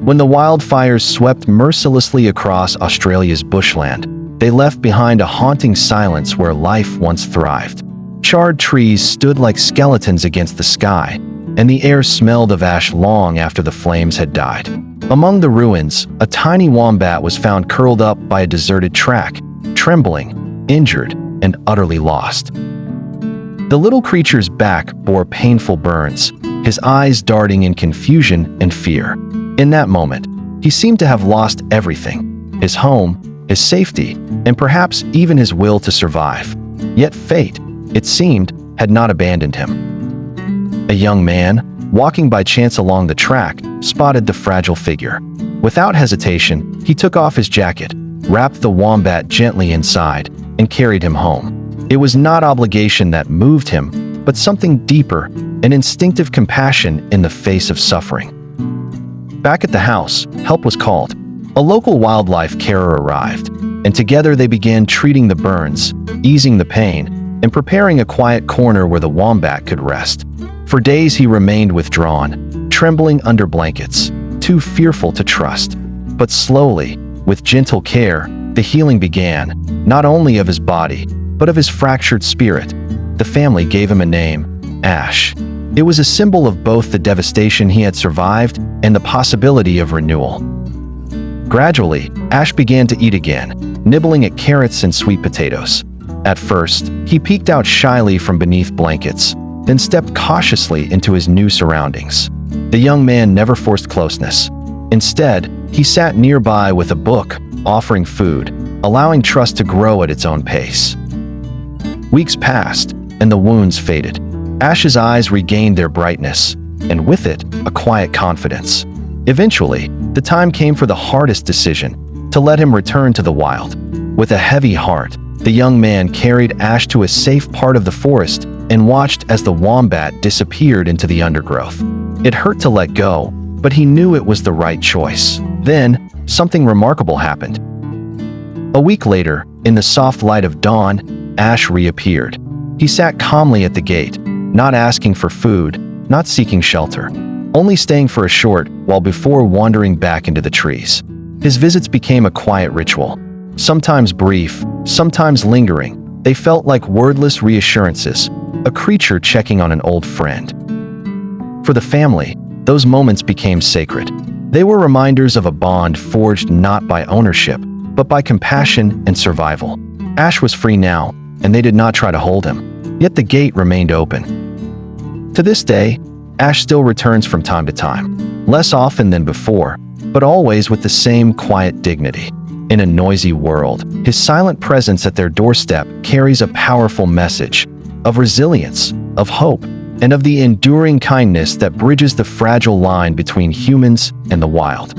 When the wildfires swept mercilessly across Australia's bushland, they left behind a haunting silence where life once thrived. Charred trees stood like skeletons against the sky, and the air smelled of ash long after the flames had died. Among the ruins, a tiny wombat was found curled up by a deserted track, trembling, injured, and utterly lost. The little creature's back bore painful burns, his eyes darting in confusion and fear. In that moment, he seemed to have lost everything: his home, his safety, and perhaps even his will to survive. Yet fate, it seemed, had not abandoned him. A young man, walking by chance along the track, spotted the fragile figure. Without hesitation, he took off his jacket, wrapped the wombat gently inside, and carried him home. It was not obligation that moved him, but something deeper, an instinctive compassion in the face of suffering. Back at the house, help was called. A local wildlife carer arrived, and together they began treating the burns, easing the pain, and preparing a quiet corner where the wombat could rest. For days he remained withdrawn, trembling under blankets, too fearful to trust. But slowly, with gentle care, the healing began, not only of his body, but of his fractured spirit. The family gave him a name, Ash. It was a symbol of both the devastation he had survived and the possibility of renewal. Gradually, Ash began to eat again, nibbling at carrots and sweet potatoes. At first, he peeked out shyly from beneath blankets, then stepped cautiously into his new surroundings. The young man never forced closeness. Instead, he sat nearby with a book, offering food, allowing trust to grow at its own pace. Weeks passed, and the wounds faded. Ash's eyes regained their brightness, and with it, a quiet confidence. Eventually, the time came for the hardest decision, to let him return to the wild. With a heavy heart, the young man carried Ash to a safe part of the forest and watched as the wombat disappeared into the undergrowth. It hurt to let go, but he knew it was the right choice. Then, something remarkable happened. A week later, in the soft light of dawn, Ash reappeared. He sat calmly at the gate, not asking for food, not seeking shelter, only staying for a short while before wandering back into the trees. His visits became a quiet ritual. Sometimes brief, sometimes lingering, they felt like wordless reassurances, a creature checking on an old friend. For the family, those moments became sacred. They were reminders of a bond forged not by ownership, but by compassion and survival. Ash was free now, and they did not try to hold him. Yet the gate remained open. To this day, Ash still returns from time to time, less often than before, but always with the same quiet dignity. In a noisy world, his silent presence at their doorstep carries a powerful message of resilience, of hope, and of the enduring kindness that bridges the fragile line between humans and the wild.